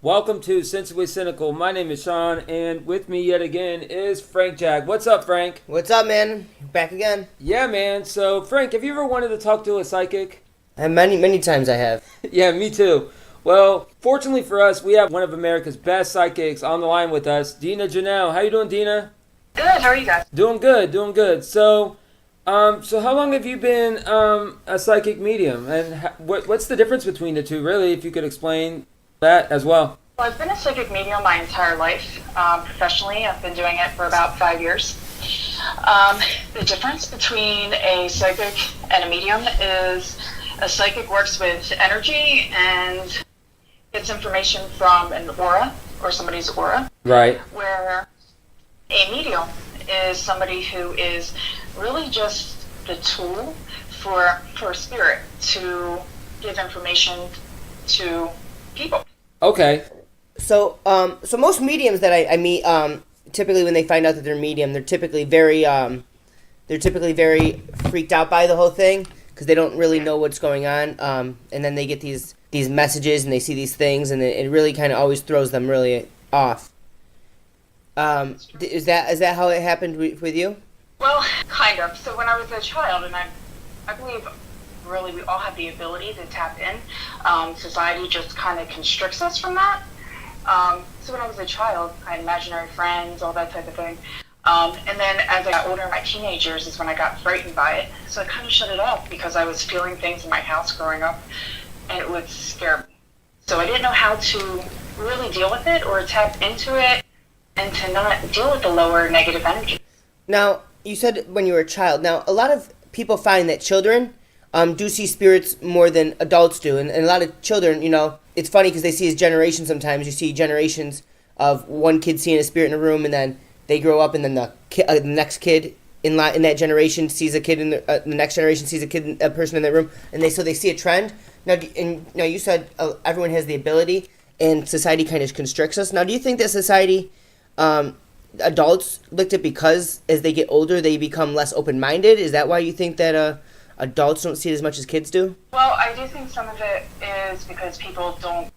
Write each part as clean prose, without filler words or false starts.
Welcome to Sensibly Cynical. My name is Sean, and with me yet again is Frank Jack. What's up, Frank? What's up, man? Back again. Yeah, man. So, Frank, have you ever wanted to talk to a psychic? Many times I have. Yeah, me too. Well, fortunately for us, we have one of America's best psychics on the line with us, Deena Janel. How you doing, Deena? Good. How are you guys? Doing good. So how long have you been a psychic medium, and what's the difference between the two, really, if you could explain that as well? Well, I've been a psychic medium my entire life. Professionally, I've been doing it for about 5 years. The difference between a psychic and a medium is a psychic works with energy and gets information from an aura or somebody's aura. Right. Where a medium is somebody who is really just the tool for spirit to give information to people. Okay. So most mediums that I meet, typically when they find out that they're medium, they're typically very freaked out by the whole thing because they don't really know what's going on. And then they get these messages and they see these things, and it really kind of always throws them really off. Is that how it happened with you? Well, kind of. So when I was a child, and I believe really we all have the ability to tap in. Society just kind of constricts us from that. So when I was a child, I had imaginary friends, all that type of thing. And then as I got older in my teenage years is when I got frightened by it. So I kind of shut it off because I was feeling things in my house growing up, and it would scare me. So I didn't know how to really deal with it or tap into it and to not deal with the lower negative energy. Now, you said when you were a child. Now, a lot of people find that children do see spirits more than adults do. And a lot of children, it's funny because they see as generations sometimes. You see generations of one kid seeing a spirit in a room, and then they grow up, and then the next kid in that generation sees a kid in the next generation sees a person in that room, and they see a trend. Now you said everyone has the ability, and society kind of constricts us. Now, do you think that society, adults looked at because as they get older they become less open-minded? Is that why you think that adults don't see it as much as kids do? Well, I do think some of it is because people don't,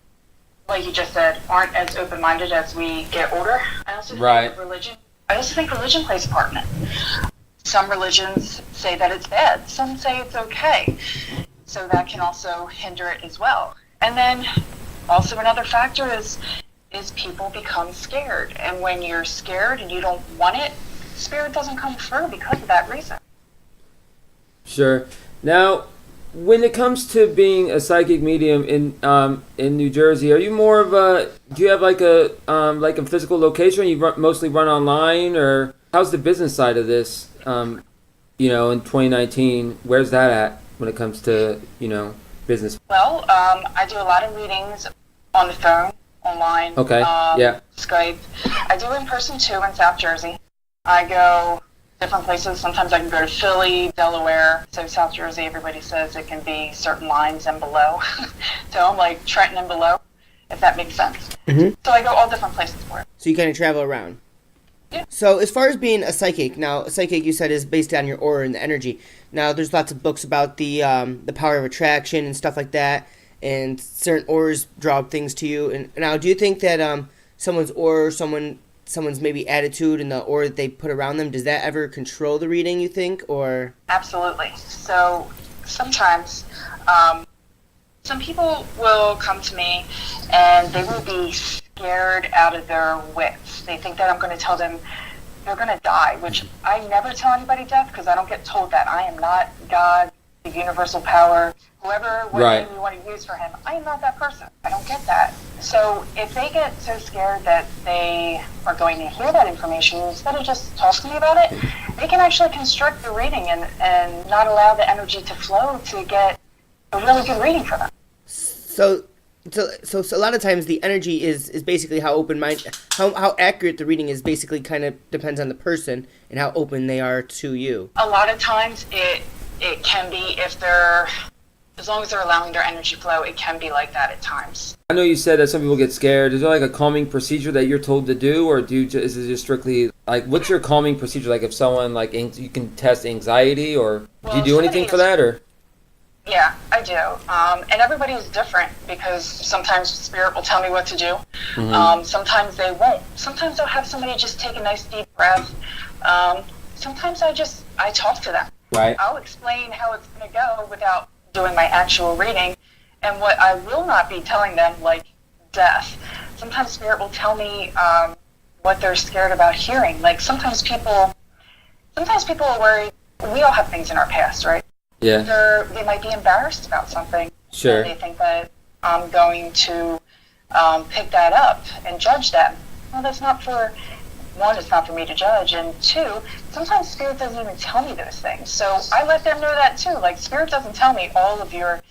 like you just said, aren't as open-minded as we get older. I also think religion plays a part in it. Some religions say that it's bad. Some say it's okay. So that can also hinder it as well. And then also another factor is people become scared. And when you're scared and you don't want it, spirit doesn't come through because of that reason. Sure. Now, when it comes to being a psychic medium in New Jersey, are you more of do you have like a physical location? You mostly run online, or how's the business side of this? In 2019, where's that at when it comes to business? Well, I do a lot of readings on the phone, online. Okay. Yeah. Skype. I do in person too in South Jersey. I go different places. Sometimes I can go to Philly, Delaware. So South Jersey, everybody says it can be certain lines and below. So I'm like Trenton and below, if that makes sense. Mm-hmm. So I go all different places for it. So you kind of travel around. Yeah. So as far as being a psychic, now a psychic you said is based on your aura and the energy. Now there's lots of books about the power of attraction and stuff like that, and certain auras draw things to you. And now, do you think that someone's aura, or someone's maybe attitude and the aura that they put around them, does that ever control the reading, you think, or? Absolutely. So sometimes some people will come to me and they will be scared out of their wits. They think that I'm going to tell them they're going to die, which I never tell anybody death because I don't get told that. I am not God, the universal power, whatever name you want to use for him. I am not that person. I don't get that. So if they get so scared that they are going to hear that information, instead of just talking to me about it, they can actually construct the reading and not allow the energy to flow to get a really good reading for them. So a lot of times the energy is basically how open-minded, how accurate the reading is. Basically kind of depends on the person and how open they are to you. A lot of times it can be, as long as they're allowing their energy flow, it can be like that at times. I know you said that some people get scared. Is there like a calming procedure that you're told to do, or is it just strictly like, what's your calming procedure? Like if someone you can test anxiety, or do you do anything for that, or? Yeah, I do. And everybody is different because sometimes spirit will tell me what to do. Sometimes they won't. Sometimes I'll have somebody just take a nice deep breath. Sometimes I talk to them. Right. I'll explain how it's going to go without doing my actual reading. And what I will not be telling them, like death. Sometimes spirit will tell me what they're scared about hearing. Like sometimes people are worried. We all have things in our past, right? Yeah. They might be embarrassed about something. Sure. And they think that I'm going to pick that up and judge them. Well, that's not for, one, it's not for me to judge, and two, sometimes spirit doesn't even tell me those things. So I let them know that too. Like, spirit doesn't tell me all of your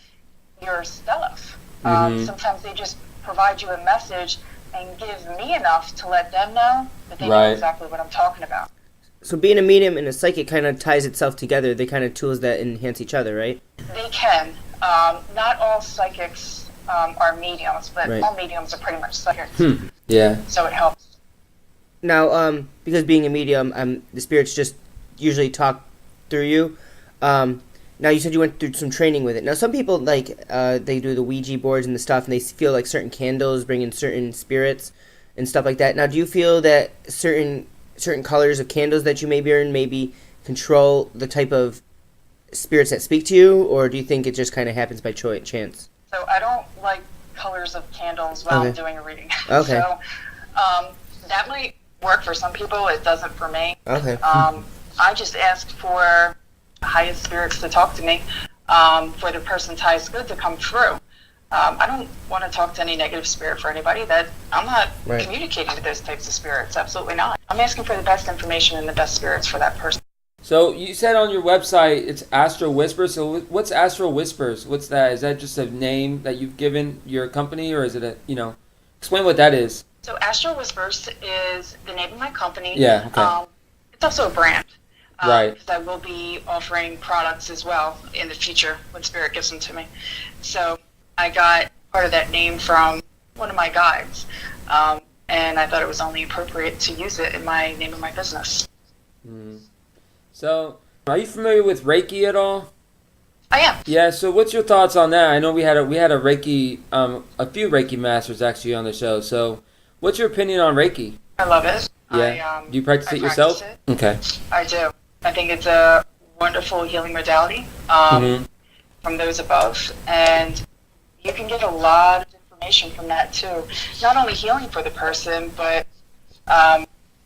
stuff. Sometimes they just provide you a message and give me enough to let them know that they know exactly what I'm talking about. So being a medium and a psychic kind of ties itself together. They're kind of tools that enhance each other, right? They can. Not all psychics are mediums, but all mediums are pretty much psychics. Yeah. So it helps. Now, because being a medium, the spirits just usually talk through you. Now, you said you went through some training with it. Now, some people, like, they do the Ouija boards and the stuff, and they feel like certain candles bring in certain spirits and stuff like that. Now, do you feel that certain colors of candles that you may burn maybe control the type of spirits that speak to you, or do you think it just kind of happens by chance? So I don't like colors of candles while I'm doing a reading. Okay. So that might work for some people. It doesn't for me. Okay. I just asked for the highest spirits to talk to me, for the person's highest good to come through. I don't want to talk to any negative spirit for anybody. That I'm not communicating with those types of spirits. Absolutely not. I'm asking for the best information and the best spirits for that person. So you said on your website it's Astral Whispers. So what's Astral Whispers? What's that? Is that just a name that you've given your company, or is it explain what that is? So Astral Whispers is the name of my company. Yeah. Okay. It's also a brand. Right. Because I will be offering products as well in the future when spirit gives them to me. So I got part of that name from one of my guides, and I thought it was only appropriate to use it in my name of my business. So, are you familiar with Reiki at all? I am. Yeah. So, what's your thoughts on that? I know we had a Reiki, a few Reiki masters actually on the show. So, what's your opinion on Reiki? I love it. Yeah. Do you practice it yourself? Practice it. Okay. I do. I think it's a wonderful healing modality from those above, and you can get a lot of information from that too. Not only healing for the person, but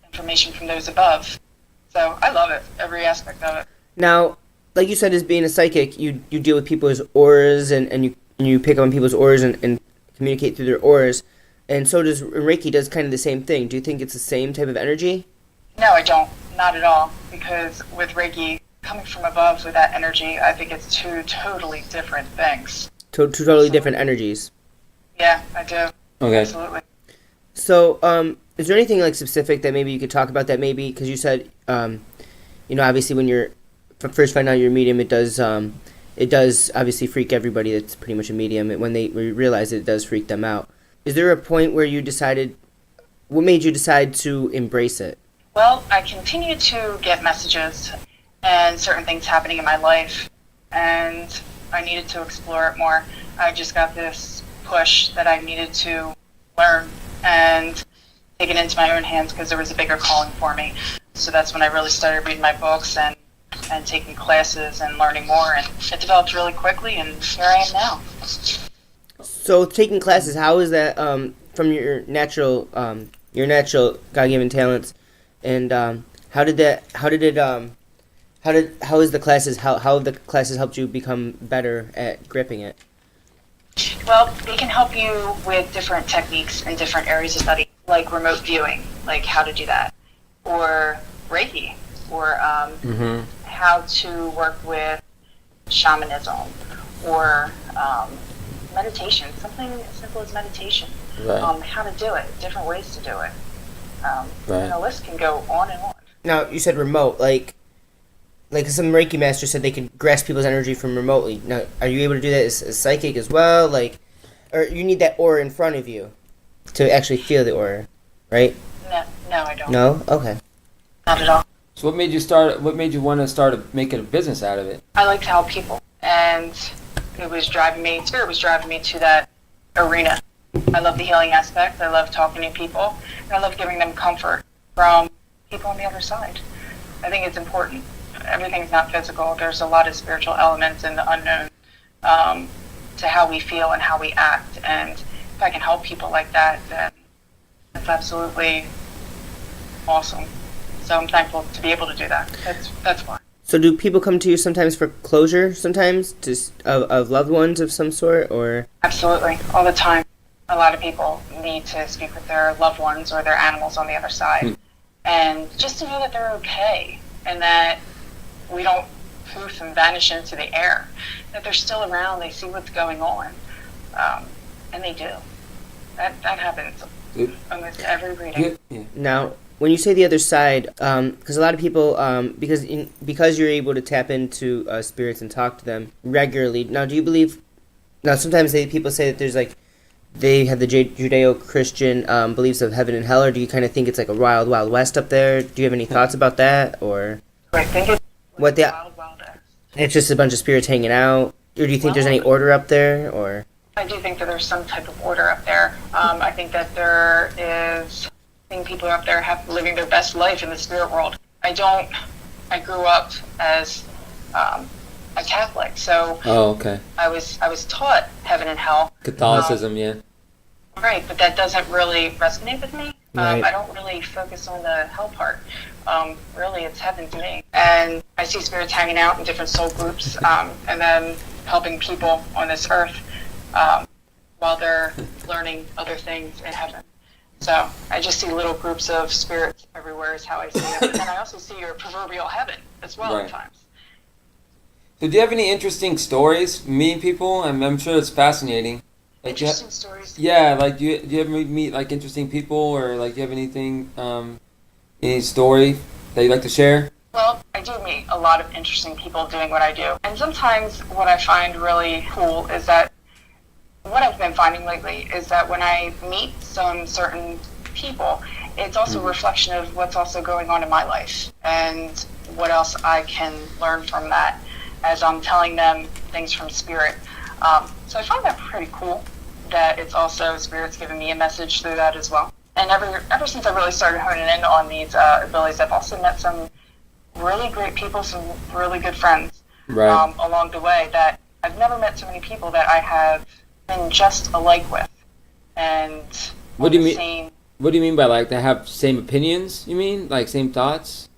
information from those above. So I love it, every aspect of it. Now, like you said, as being a psychic, you deal with people's auras and you pick up on people's auras and communicate through their auras. And so does Reiki does kind of the same thing. Do you think it's the same type of energy? No, I don't. Not at all. Because with Reiki, coming from above with that energy, I think it's two totally different things. Two totally different energies. Yeah, I do. Okay. Absolutely. So, is there anything like specific that maybe you could talk about that maybe, because you said, obviously when you're first finding out you're a medium, it does obviously freak everybody that's pretty much a medium. When they realize it does freak them out. Is there a point where what made you decide to embrace it? Well, I continue to get messages and certain things happening in my life, and I needed to explore it more. I just got this push that I needed to learn and take it into my own hands because there was a bigger calling for me. So that's when I really started reading my books and taking classes and learning more, and it developed really quickly, and here I am now. So taking classes, how is that from your natural God-given talents, and how have the classes helped you become better at gripping it? Well, they can help you with different techniques and different areas of study, like remote viewing, like how to do that, or Reiki, or how to work with shamanism, or meditation, something as simple as meditation, how to do it, different ways to do it. And the list can go on and on. Now, you said remote, like some Reiki master said they could grasp people's energy from remotely. Now, are you able to do that as psychic as well? Or you need that aura in front of you to actually feel the aura, right? No, I don't. No? Okay. Not at all. So what made you want to start making a business out of it? I like to help people, and It was driving me, spirit was driving me to that arena. I love the healing aspect. I love talking to people. And I love giving them comfort from people on the other side. I think it's important. Everything's not physical. There's a lot of spiritual elements in the unknown to how we feel and how we act. And if I can help people like that, then that's absolutely awesome. So I'm thankful to be able to do that. That's fine. So do people come to you sometimes for closure, sometimes, of loved ones of some sort, or? Absolutely, all the time. A lot of people need to speak with their loved ones or their animals on the other side. And just to know that they're okay, and that we don't poof and vanish into the air, that they're still around, they see what's going on, and they do. That happens almost every reading. Now, when you say the other side, because a lot of people, because you're able to tap into spirits and talk to them regularly. Now, do you believe? Now, sometimes people say that there's like they have the Judeo-Christian beliefs of heaven and hell, or do you kind of think it's like a wild, wild west up there? Do you have any thoughts about that, or? I think it's what the wild, wild west. It's just a bunch of spirits hanging out, or do you think there's any order up there, or? I do think that there's some type of order up there. I think that there is. I think people up there living their best life in the spirit world. I grew up as a Catholic, so okay. I was taught heaven and hell. Catholicism, yeah. Right, but that doesn't really resonate with me. Right. I don't really focus on the hell part. Really, it's heaven to me. And I see spirits hanging out in different soul groups, and then helping people on this earth while they're learning other things in heaven. So I just see little groups of spirits everywhere is how I see it. But then I also see your proverbial heaven as well at times. So do you have any interesting stories meeting people? I'm sure it's fascinating. Like Interesting stories? Yeah, like do you ever meet like interesting people, or like do you have anything, any story that you'd like to share? Well, I do meet a lot of interesting people doing what I do. And sometimes what I find really cool is that what I've been finding lately is that when I meet some certain people, it's also a reflection of what's also going on in my life and what else I can learn from that as I'm telling them things from spirit. So I find that pretty cool that it's also spirit's giving me a message through that as well. And ever since I really started honing in on these abilities, I've also met some really great people, some really good friends along the way that I've never met so many people that I have been just alike with. And what do you mean? What do you mean by like they have same opinions? You mean like same thoughts,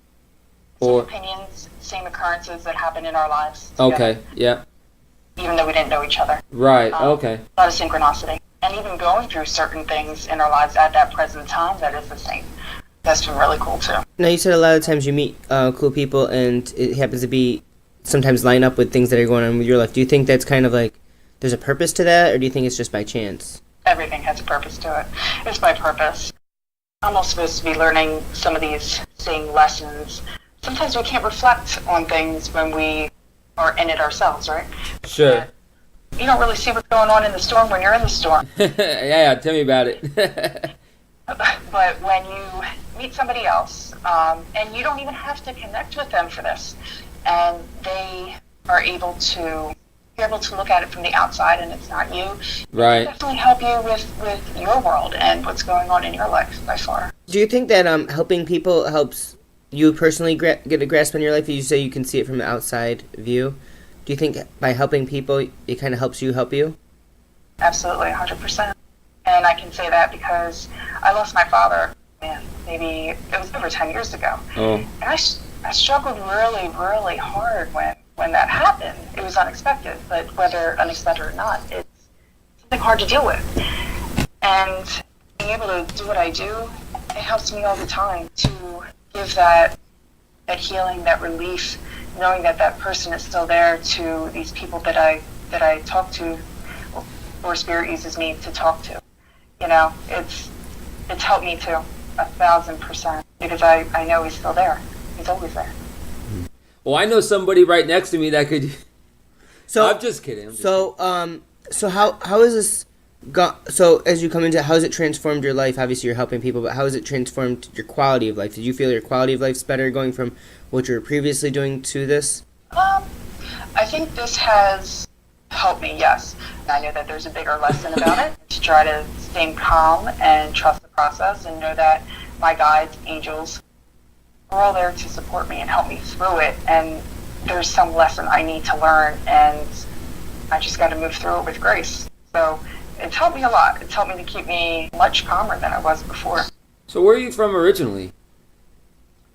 or same opinions, same occurrences that happen in our lives together, okay, yeah. Even though we didn't know each other. Right. Okay. A lot of synchronicity, and even going through certain things in our lives at that present time that is the same. That's been really cool too. Now you said a lot of times you meet cool people, and it happens to be sometimes line up with things that are going on with your life. Do you think that's kind of like there's a purpose to that, or do you think it's just by chance? Everything has a purpose to it. It's by purpose. I'm also supposed to be learning some of these same lessons. Sometimes we can't reflect on things when we are in it ourselves, right? Sure. You don't really see what's going on in the storm when you're in the storm. yeah, tell me about it. But when you meet somebody else, and you don't even have to connect with them for this, and they are able to look at it from the outside and it's not you. Right. It can definitely help you with your world and what's going on in your life by far. Do you think that helping people helps you personally get a grasp on your life? You say you can see it from the outside view. Do you think by helping people, it kind of helps you help you? Absolutely, 100%. And I can say that because I lost my father, maybe it was over 10 years ago. Oh. And I struggled really, really hard when that happened. It was unexpected, but whether unexpected or not, it's something hard to deal with. And being able to do what I do, it helps me all the time to give that healing, that relief, knowing that that person is still there to these people that I talk to, or spirit uses me to talk to. You know, it's helped me to 1,000% because I know he's still there. He's always there. Well, I know somebody right next to me that could. So I'm just kidding. So how is this? So as you come into, how has it transformed your life? Obviously, you're helping people, but how has it transformed your quality of life? Did you feel your quality of life's better going from what you were previously doing to this? I think this has helped me, yes. And I know that there's a bigger lesson about it. To try to stay calm and trust the process and know that my guides, angels, are all there to support me and help me through it. And there's some lesson I need to learn, and I just got to move through it with grace. So it's helped me a lot. It's helped me to keep me much calmer than I was before. So where are you from originally?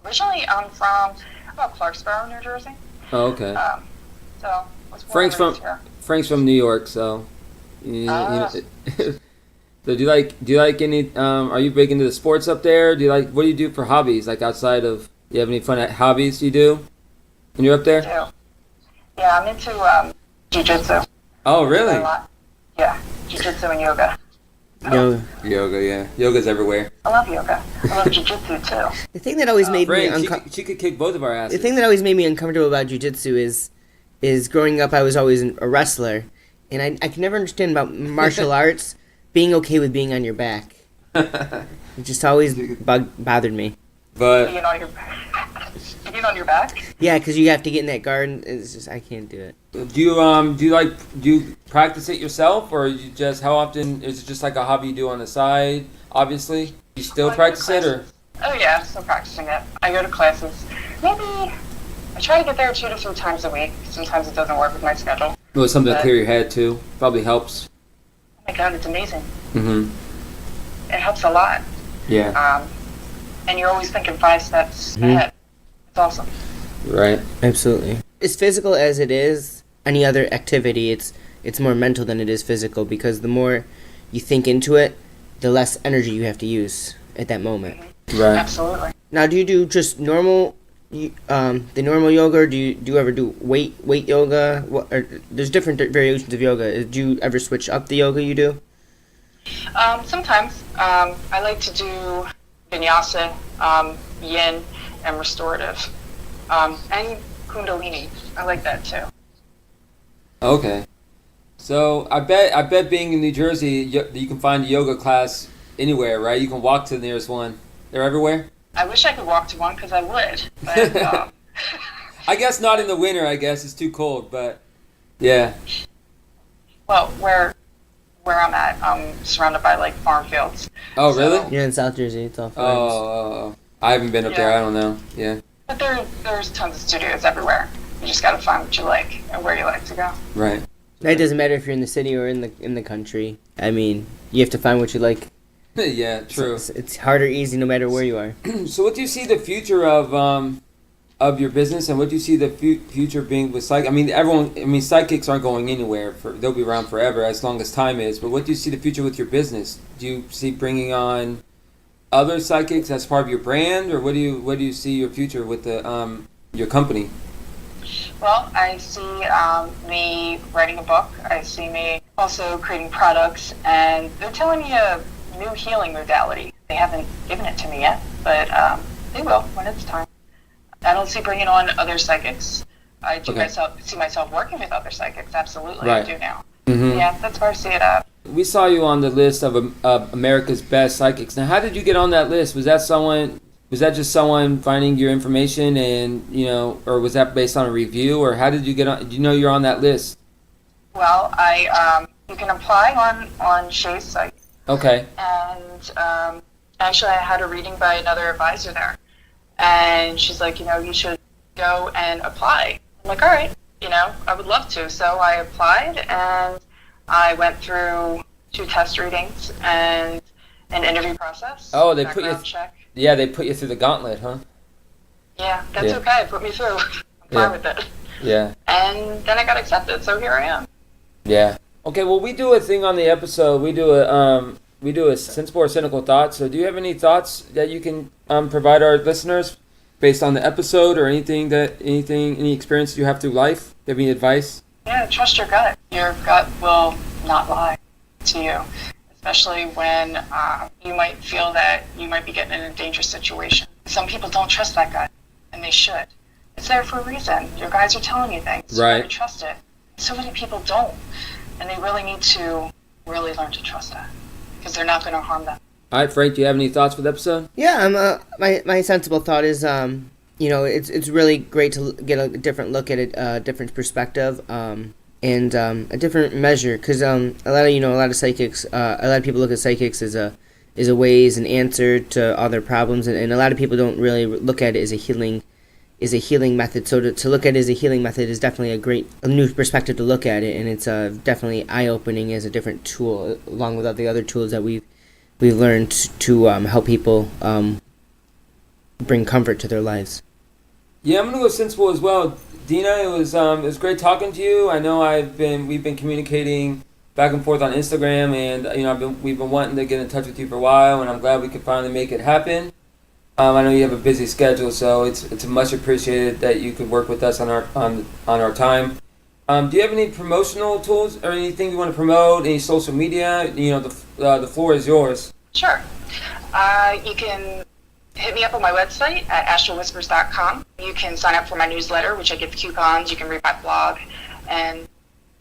Originally, I'm from Clarksboro, New Jersey. Oh, okay. So I was born and raised here. Frank's from New York, so. So do you like any? Are you big into the sports up there? What do you do for hobbies? Like outside of, do you have any fun hobbies you do when you're up there? I do. Yeah, I'm into jiu-jitsu. Oh, really? A lot. Yeah, jiu-jitsu and yoga. Yoga, yeah. Yoga's everywhere. I love yoga. I love jiu-jitsu too. The thing that always made me Frank, she could kick both of our asses. The thing that always made me uncomfortable about jiu-jitsu is growing up I was always a wrestler, and I could never understand about martial arts being okay with being on your back. It just always bothered me. But Being on your back? Yeah, because you have to get in that guard, and it's just I can't do it. do you practice it yourself, or you just, how often is it just like a hobby you do on the side? Obviously, you still practice it, or? Oh yeah, still practicing it. I go to classes. Maybe I try to get there 2 to 3 times a week. Sometimes it doesn't work with my schedule. Well, something to clear your head too. Probably helps. Oh my God, it's amazing. Mhm. It helps a lot. Yeah. And you're always thinking 5 steps ahead. It's awesome. Right. Absolutely. As physical as it is, any other activity, it's more mental than it is physical, because the more you think into it, the less energy you have to use at that moment. Right. Absolutely. Now, do you do just normal, the normal yoga, or do you ever do weight yoga? There's different variations of yoga. Do you ever switch up the yoga you do? Sometimes. I like to do vinyasa, yin, and restorative, and kundalini. I like that too. Okay. So I bet being in New Jersey, you can find a yoga class anywhere, right? You can walk to the nearest one. They're everywhere? I wish I could walk to one because I would. But, I guess not in the winter, I guess. It's too cold, but yeah. well, where I'm at, I'm surrounded by like farm fields. Oh, really? You're in South Jersey. It's all farms. Oh. I haven't been up there. I don't know. Yeah. But there's tons of studios everywhere. You just gotta find what you like and where you like to go. Right. It doesn't matter if you're in the city or in the country. I mean, you have to find what you like. Yeah, true. It's hard or easy no matter where you are. So what do you see the future of your business, and what do you see the future being with psychic? I mean, psychics aren't going anywhere. They'll be around forever as long as time is. But what do you see the future with your business? Do you see bringing on other psychics as part of your brand, or what do you see your future with the your company? Well, I see me writing a book. I see me also creating products, and they're telling me a new healing modality. They haven't given it to me yet, but they will when it's time. I don't see bringing on other psychics. I do see myself working with other psychics. Absolutely, right. I do now. Mm-hmm. Yeah, that's where I see it at. We saw you on the list of America's best psychics. Now, how did you get on that list? Was that just someone finding your information, and or was that based on a review, or how did you get on? Do you know you're on that list? Well, you can apply on Shay's site. Okay. And actually, I had a reading by another advisor there, and she's like, you should go and apply. I'm like, all right, I would love to. So I applied, and I went through 2 test readings and an interview process. Oh, they put you. Check. Yeah, they put you through the gauntlet, huh? Yeah, that's okay. Put me through. I'm fine with it. Yeah. And then I got accepted, so here I am. Yeah. Okay. Well, we do a thing on the episode. We do a sensible or cynical thought. So, do you have any thoughts that you can provide our listeners based on the episode, or any experience you have through life? Do you have any advice? Yeah, trust your gut. Your gut will not lie to you, especially when you might feel that you might be getting in a dangerous situation. Some people don't trust that gut, and they should. It's there for a reason. Your guides are telling you things. Right. You gotta trust it. So many people don't, and they really need to really learn to trust that, because they're not going to harm them. All right, Frank, do you have any thoughts for the episode? Yeah, my sensible thought is, it's really great to get a different look at it, different perspective. a different measure. Because a lot of psychics, a lot of people look at psychics as a way, as an answer to all their problems, and a lot of people don't really look at it as a healing method. So to look at it as a healing method is definitely a new perspective to look at it, and it's definitely eye-opening as a different tool, along with all the other tools that we've learned to help people bring comfort to their lives. Yeah, I'm gonna go sensible as well. Deena, it was great talking to you. I know we've been communicating back and forth on Instagram, and we've been wanting to get in touch with you for a while, and I'm glad we could finally make it happen. I know you have a busy schedule, so it's much appreciated that you could work with us on our time. Do you have any promotional tools or anything you want to promote? Any social media? The floor is yours. Sure. You can hit me up on my website at astralwhispers.com. You can sign up for my newsletter, which I give coupons. You can read my blog, and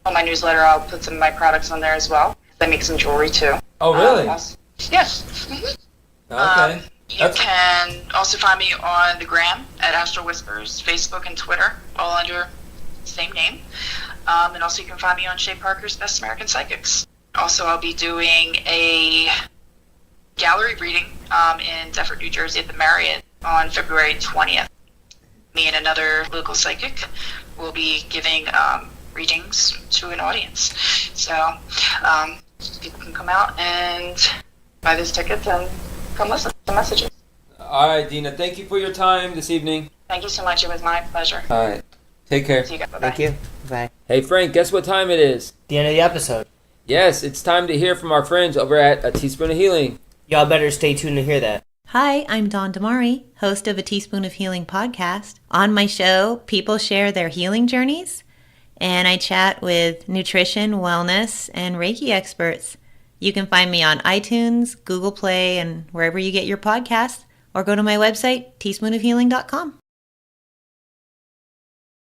on my newsletter, I'll put some of my products on there as well. I make some jewelry too. Oh, really? Yes. Mm-hmm. Okay. You can also find me on the gram at Astral Whispers, Facebook and Twitter, all under the same name. And also you can find me on Shay Parker's Best American Psychics. Also, I'll be doing a gallery reading in Deptford, New Jersey at the Marriott on February 20th. Me and another local psychic will be giving readings to an audience. So people can come out and buy those tickets and come listen to messages. All right, Deena. Thank you for your time this evening. Thank you so much. It was my pleasure. All right. Take care. See you guys. Bye-bye. Thank you. Bye. Hey, Frank, guess what time it is? The end of the episode. Yes, it's time to hear from our friends over at A Teaspoon of Healing. Y'all better stay tuned to hear that. Hi, I'm Dawn Damari, host of A Teaspoon of Healing podcast. On my show, people share their healing journeys, and I chat with nutrition, wellness, and Reiki experts. You can find me on iTunes, Google Play, and wherever you get your podcasts, or go to my website, teaspoonofhealing.com.